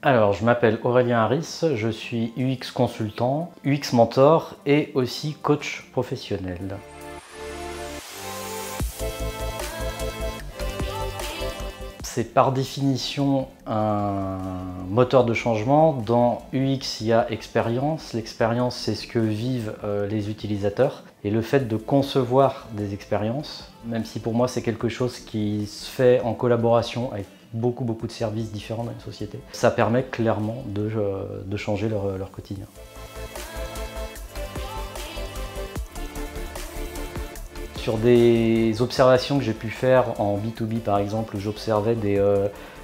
Alors, je m'appelle Aurélien Harris, je suis UX consultant, UX mentor et aussi coach professionnel. C'est par définition un moteur de changement. Dans UX, il y a expérience. L'expérience, c'est ce que vivent les utilisateurs. Et le fait de concevoir des expériences, même si pour moi c'est quelque chose qui se fait en collaboration avec beaucoup de services différents dans une société, ça permet clairement de changer leur quotidien. Sur des observations que j'ai pu faire en B2B par exemple, où j'observais des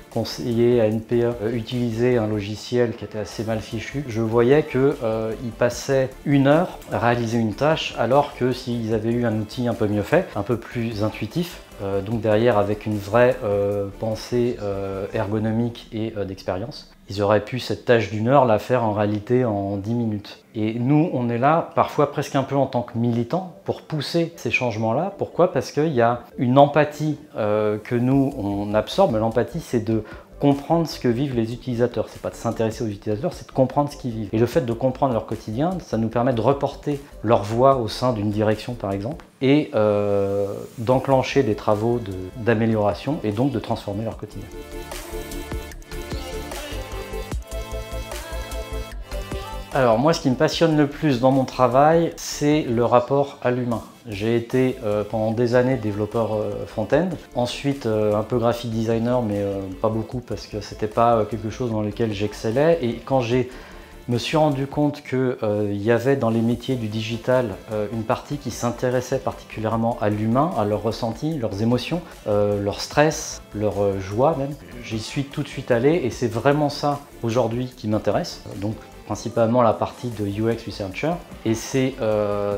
conseillers à NPE utiliser un logiciel qui était assez mal fichu, je voyais qu'ils passaient 1 heure à réaliser une tâche, alors que s'ils avaient eu un outil un peu mieux fait, un peu plus intuitif, donc derrière avec une vraie pensée ergonomique et d'expérience, ils auraient pu cette tâche d'1 heure la faire en réalité en 10 minutes. Et nous, on est là parfois presque un peu en tant que militants pour pousser ces changements-là. Pourquoi? Parce qu'il y a une empathie que nous, on absorbe. L'empathie, c'est de comprendre ce que vivent les utilisateurs. C'est pas de s'intéresser aux utilisateurs, c'est de comprendre ce qu'ils vivent. Et le fait de comprendre leur quotidien, ça nous permet de reporter leur voix au sein d'une direction par exemple, et d'enclencher des travaux d'amélioration et donc de transformer leur quotidien. Alors moi, ce qui me passionne le plus dans mon travail, c'est le rapport à l'humain. J'ai été pendant des années développeur front-end, ensuite un peu graphic designer, mais pas beaucoup parce que c'était pas quelque chose dans lequel j'excellais. Et quand me suis rendu compte qu'il y avait dans les métiers du digital une partie qui s'intéressait particulièrement à l'humain, à leurs ressentis, leurs émotions, leur stress, leur joie même, j'y suis tout de suite allé et c'est vraiment ça aujourd'hui qui m'intéresse. Donc principalement la partie de UX Researcher. Et c'est,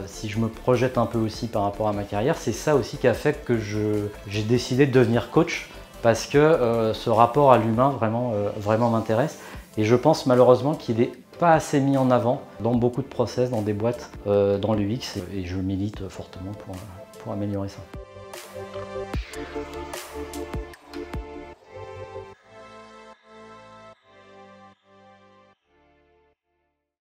si je me projette un peu aussi par rapport à ma carrière, c'est ça aussi qui a fait que j'ai décidé de devenir coach, parce que ce rapport à l'humain vraiment m'intéresse. Et je pense malheureusement qu'il n'est pas assez mis en avant dans beaucoup de process, dans des boîtes, dans l'UX, et je milite fortement pour améliorer ça.